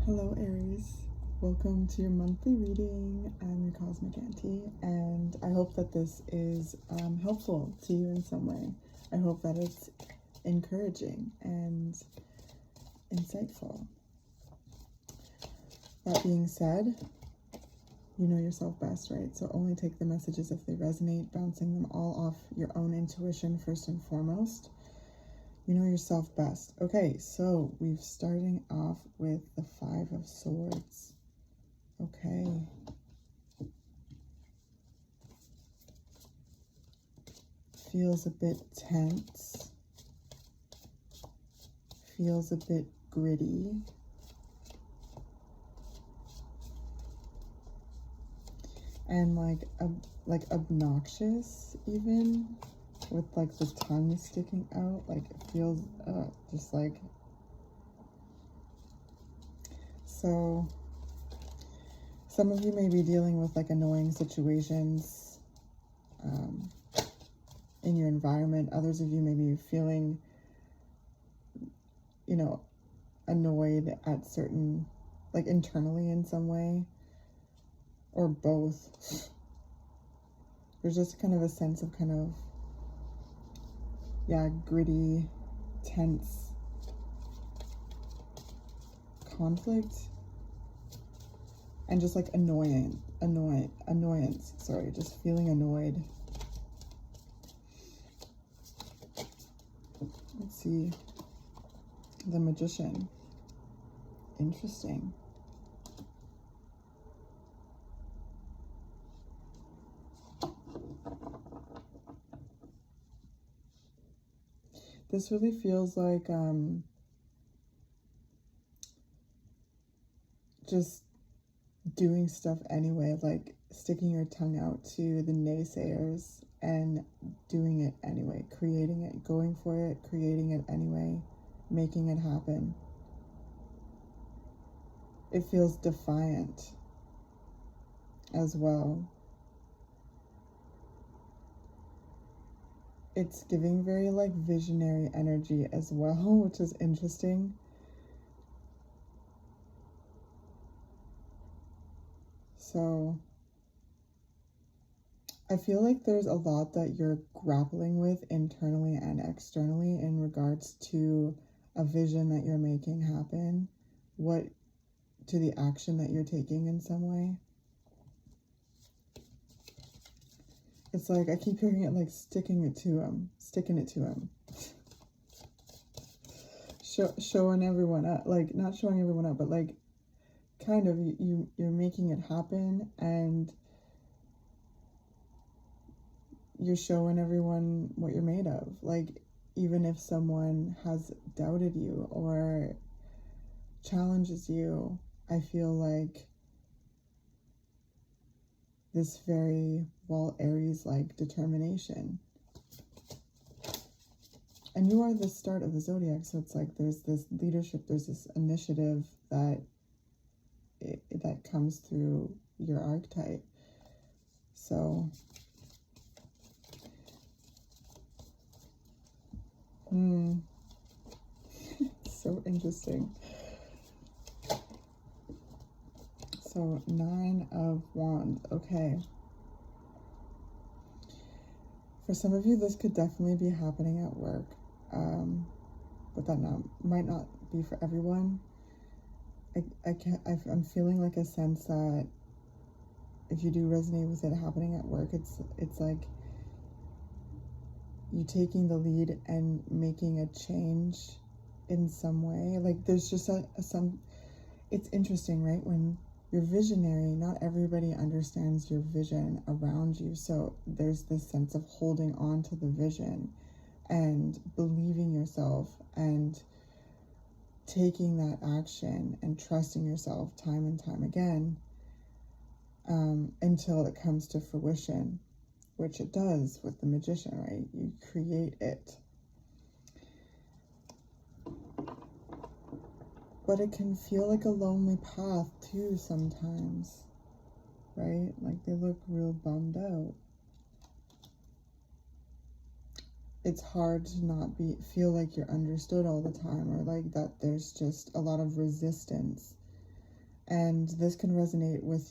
Hello Aries, welcome to your monthly reading. I'm your Cosmic Auntie, and I hope that this is helpful to you in some way. I hope that it's encouraging and insightful. That being said, you know yourself best, right? So only take the messages if they resonate, bouncing them all off your own intuition first and foremost. You know yourself best. Okay, so we're starting off with the Five of Swords. Okay. Feels a bit tense. Feels a bit gritty. And like obnoxious even, with like the tongue sticking out. Like it feels just like, so some of you may be dealing with like annoying situations in your environment. Others of you may be feeling, you know, annoyed at certain, like internally in some way, or both. There's just kind of a sense of kind of, yeah, gritty, tense conflict, and just like annoyance, sorry, just feeling annoyed. Let's see, the Magician. Interesting. This really feels like just doing stuff anyway, like sticking your tongue out to the naysayers and doing it anyway, creating it, going for it, creating it anyway, making it happen. It feels defiant as well. It's giving very like visionary energy as well, which is interesting. So I feel like there's a lot that you're grappling with internally and externally in regards to a vision that you're making happen, to the action that you're taking in some way. It's like, I keep hearing it like sticking it to him. Showing everyone up, like not showing everyone up, but like kind of you're making it happen, and you're showing everyone what you're made of. Like, even if someone has doubted you or challenges you, I feel like this very, well, Aries-like determination. And you are the start of the zodiac, so it's like there's this leadership, there's this initiative that comes through your archetype. So so interesting. So 9 of Wands. Okay. For some of you, this could definitely be happening at work, but that might not be for everyone. I'm feeling like a sense that if you do resonate with it happening at work, it's like you taking the lead and making a change in some way. Like there's just it's interesting, right? When you're visionary, not everybody understands your vision around you. So there's this sense of holding on to the vision and believing yourself and taking that action and trusting yourself time and time again, until it comes to fruition, which it does with the Magician, right? You create it. But it can feel like a lonely path too sometimes, right? Like they look real bummed out. It's hard to not feel like you're understood all the time, or like that there's just a lot of resistance And this can resonate with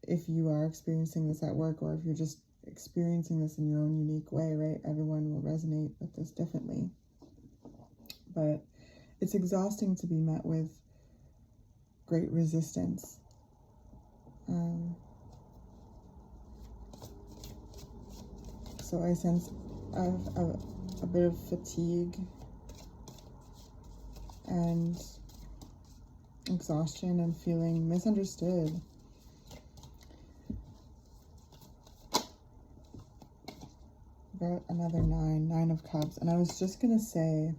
if you are experiencing this at work, or if you're just experiencing this in your own unique way, right? Everyone will resonate with this differently. But it's exhausting to be met with great resistance. So I sense a bit of fatigue and exhaustion and feeling misunderstood. Got another Nine of Cups. And I was just going to say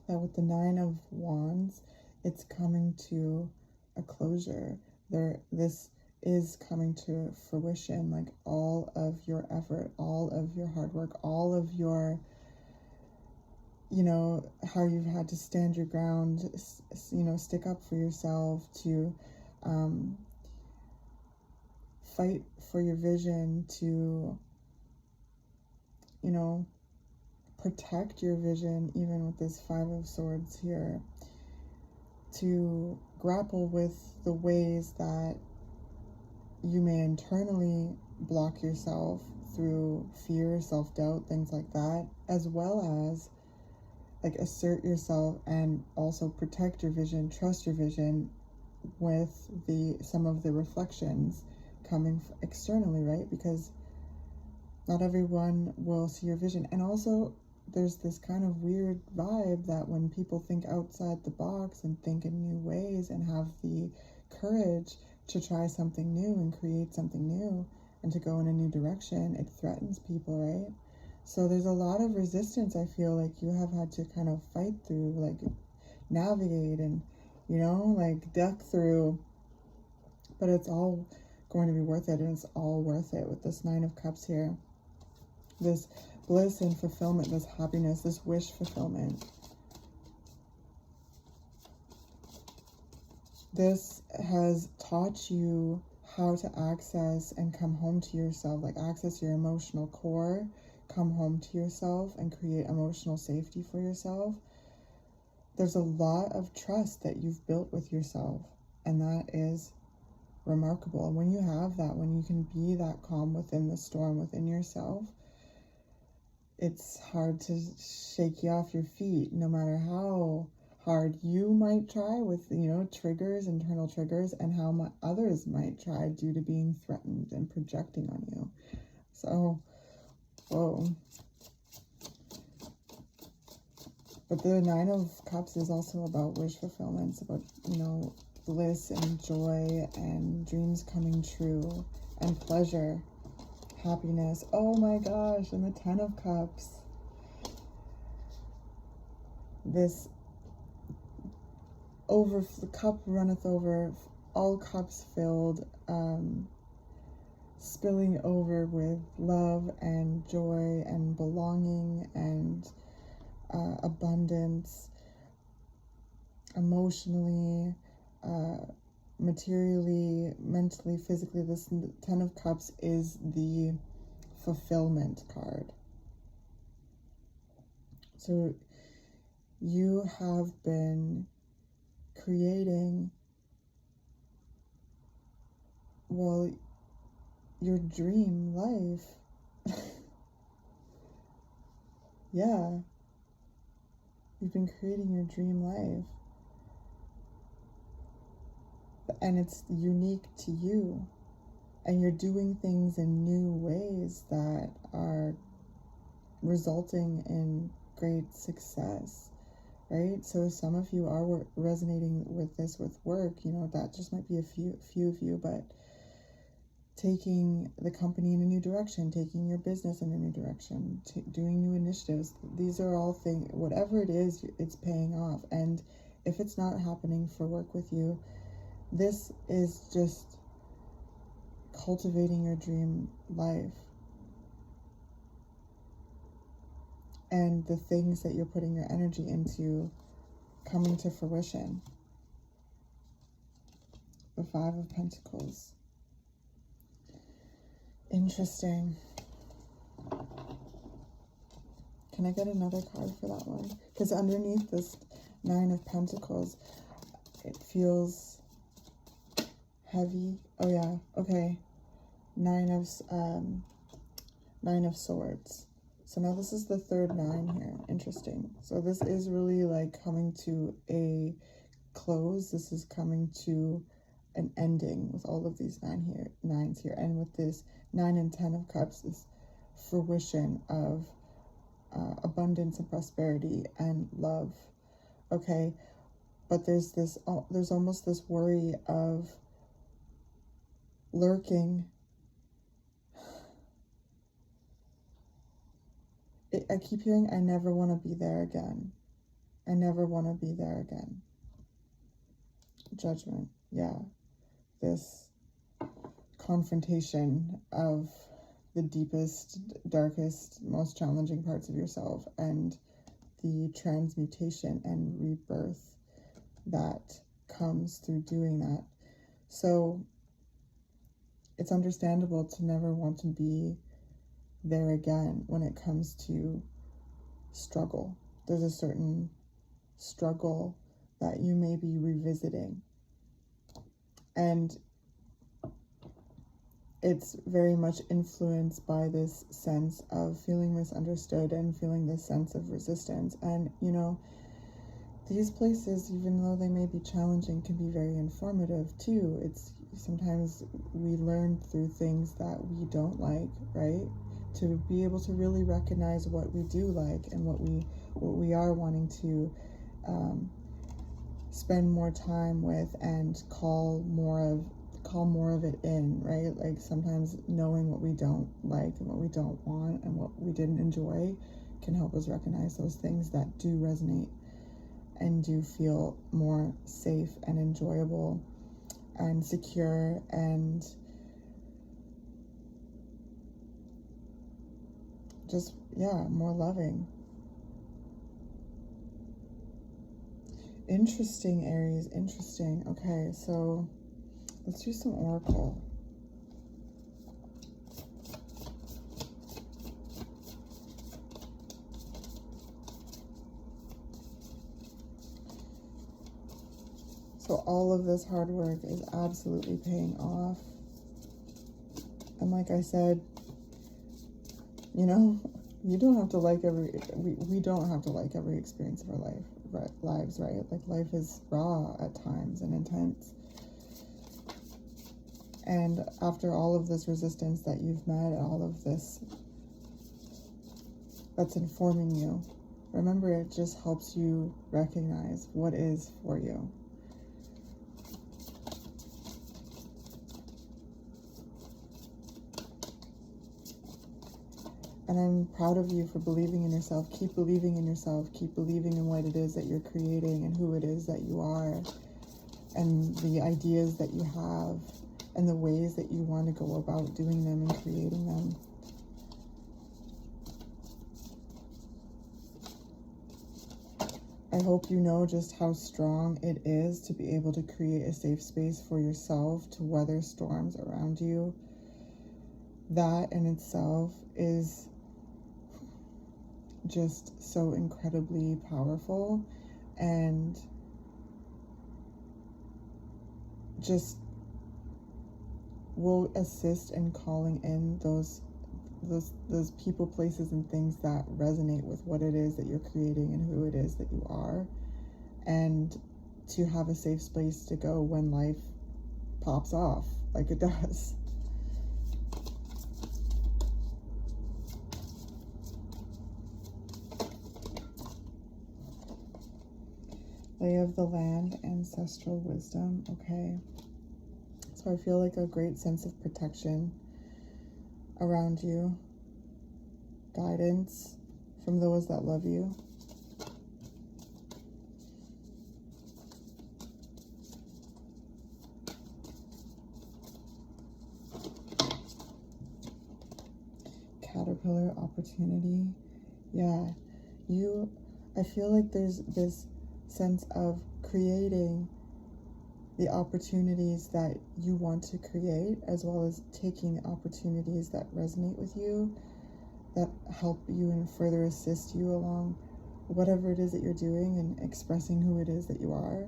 that with the Nine of Wands, it's coming to a closure. This is coming to fruition, like all of your effort, all of your hard work, all of your, you know, how you've had to stand your ground, you know, stick up for yourself, to fight for your vision, to, you know, protect your vision, even with this Five of Swords here, to grapple with the ways that you may internally block yourself through fear, self-doubt, things like that, as well as like assert yourself and also protect your vision, trust your vision with some of the reflections coming externally, right? Because not everyone will see your vision. And also there's this kind of weird vibe that when people think outside the box and think in new ways and have the courage to try something new and create something new and to go in a new direction, it threatens people, right? So there's a lot of resistance I feel like you have had to kind of fight through, like navigate and, you know, like duck through, but it's all going to be worth it, and it's all worth it with this Nine of Cups here. This bliss and fulfillment, this happiness, this wish fulfillment. This has taught you how to access and come home to yourself, like access your emotional core, come home to yourself and create emotional safety for yourself. There's a lot of trust that you've built with yourself, and that is remarkable. And when you have that, when you can be that calm within the storm within yourself, it's hard to shake you off your feet, no matter how hard you might try with, you know, triggers, internal triggers, and how others might try due to being threatened and projecting on you. So, whoa. But the Nine of Cups is also about wish fulfillment. It's about, you know, bliss and joy and dreams coming true and pleasure, happiness. Oh my gosh, and the Ten of Cups. This the cup runneth over, all cups filled, spilling over with love and joy and belonging and abundance, emotionally, materially, mentally, physically. This Ten of Cups is the fulfillment card. So you have been creating, well, your dream life. Yeah, you've been creating your dream life, and it's unique to you, and you're doing things in new ways that are resulting in great success, right? So some of you are resonating with this with work, you know, that just might be a few of you, but taking the company in a new direction, taking your business in a new direction, doing new initiatives. These are all things, whatever it is, it's paying off. And if it's not happening for work with you, this is just cultivating your dream life. And the things that you're putting your energy into coming to fruition. The Five of Pentacles. Interesting. Can I get another card for that one? Because underneath this Nine of Pentacles, it feels heavy. Oh yeah, okay. Nine of Swords. So now this is the third 9 here. Interesting. So this is really like coming to a close. This is coming to an ending with all of these 9s here. And with this 9 and 10 of Cups, this fruition of abundance and prosperity and love. Okay. But there's almost this worry of lurking. I keep hearing, I never want to be there again. I never want to be there again. Judgment. Yeah. This confrontation of the deepest, darkest, most challenging parts of yourself, and the transmutation and rebirth that comes through doing that. So it's understandable to never want to be there again when it comes to struggle. There's a certain struggle that you may be revisiting, and it's very much influenced by this sense of feeling misunderstood and feeling this sense of resistance. And you know, these places, even though they may be challenging, can be very informative too. It's sometimes we learn through things that we don't like, right? To be able to really recognize what we do like and what we are wanting to spend more time with and call more of it in, right? Like sometimes knowing what we don't like and what we don't want and what we didn't enjoy can help us recognize those things that do resonate and do feel more safe and enjoyable and secure and just, yeah, more loving. Interesting, Aries. Interesting. Okay, so let's do some oracle. So all of this hard work is absolutely paying off. And like I said, you know, you don't have to like we don't have to like every experience of our lives, right? Like life is raw at times and intense. And after all of this resistance that you've met, all of this that's informing you, remember, it just helps you recognize what is for you. And I'm proud of you for believing in yourself. Keep believing in yourself. Keep believing in what it is that you're creating and who it is that you are and the ideas that you have and the ways that you want to go about doing them and creating them. I hope you know just how strong it is to be able to create a safe space for yourself to weather storms around you. That in itself is just so incredibly powerful and just will assist in calling in those people, places, and things that resonate with what it is that you're creating and who it is that you are, and to have a safe space to go when life pops off like it does. Lay of the land, ancestral wisdom. Okay. So I feel like a great sense of protection around you. Guidance from those that love you. Caterpillar, opportunity. Yeah. I feel like there's this sense of creating the opportunities that you want to create, as well as taking the opportunities that resonate with you, that help you and further assist you along whatever it is that you're doing and expressing who it is that you are.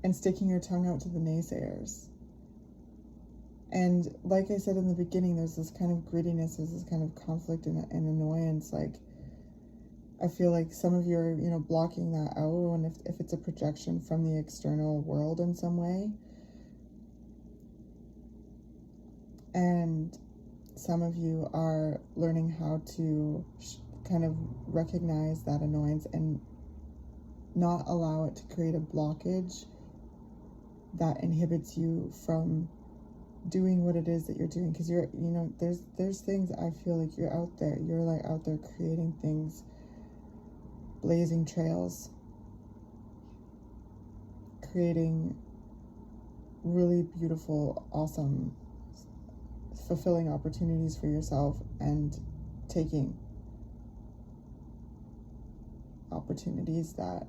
and sticking your tongue out to the naysayers. And like I said in the beginning, there's this kind of grittiness, there's this kind of conflict and annoyance. Like, I feel like some of you are, you know, blocking that out, and if it's a projection from the external world in some way. And some of you are learning how to kind of recognize that annoyance and not allow it to create a blockage that inhibits you from doing what it is that you're doing. Because you're, you know, there's things, I feel like you're out there, you're like out there creating things, blazing trails, creating really beautiful, awesome, fulfilling opportunities for yourself, and taking opportunities that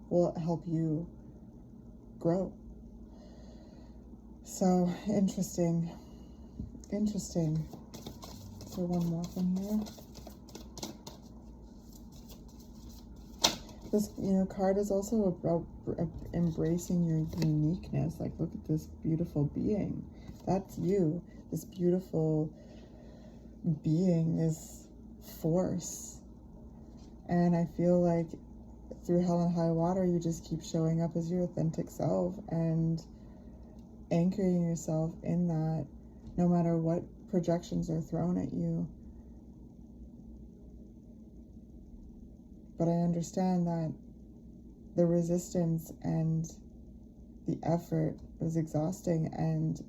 will help you grow. So interesting. So one more from here. This, you know, card is also about embracing your uniqueness. Like, look at this beautiful being. That's you. This beautiful being, this force. And I feel like through hell and high water, you just keep showing up as your authentic self and anchoring yourself in that, no matter what projections are thrown at you. But I understand that the resistance and the effort was exhausting and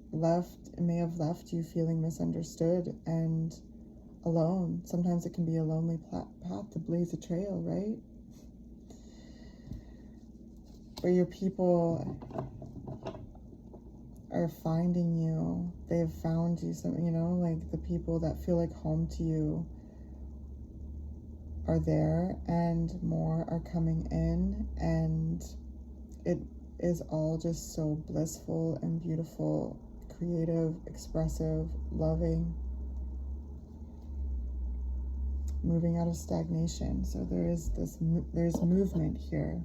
may have left you feeling misunderstood and alone. Sometimes it can be a lonely path to blaze a trail, right? Where your people are finding you. They've found you, some, you know, like the people that feel like home to you are there, and more are coming in, and it is all just so blissful and beautiful, creative, expressive, loving, moving out of stagnation. So there's movement here.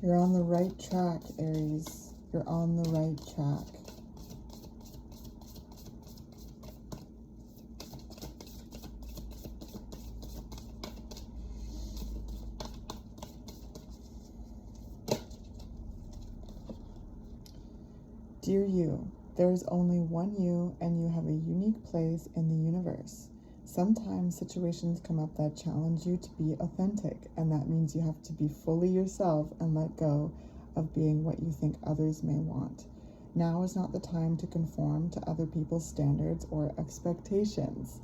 You're on the right track, Aries. You're on the right track. Dear you, there is only one you, and you have a unique place in the universe. Sometimes situations come up that challenge you to be authentic, and that means you have to be fully yourself and let go of being what you think others may want. Now is not the time to conform to other people's standards or expectations.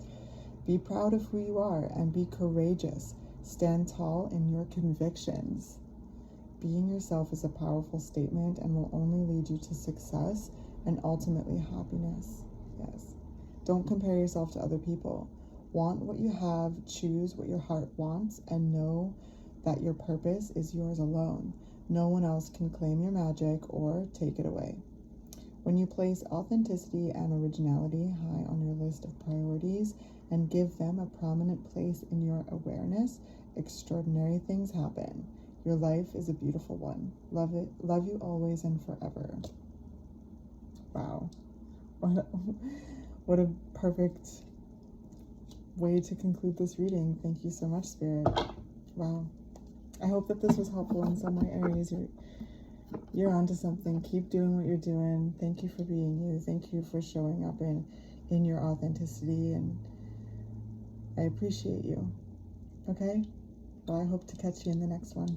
Be proud of who you are and be courageous. Stand tall in your convictions. Being yourself is a powerful statement and will only lead you to success and ultimately happiness. Yes. Don't compare yourself to other people. Want what you have, choose what your heart wants, and know that your purpose is yours alone. No one else can claim your magic or take it away. When you place authenticity and originality high on your list of priorities and give them a prominent place in your awareness, extraordinary things happen. Your life is a beautiful one. Love it. Love you always and forever. Wow. What a perfect way to conclude this reading. Thank you so much, Spirit. Wow. I hope that this was helpful in some way, Aries. You're onto something. Keep doing what you're doing. Thank you for being you. Thank you for showing up in your authenticity, and I appreciate you. Okay? Well, I hope to catch you in the next one.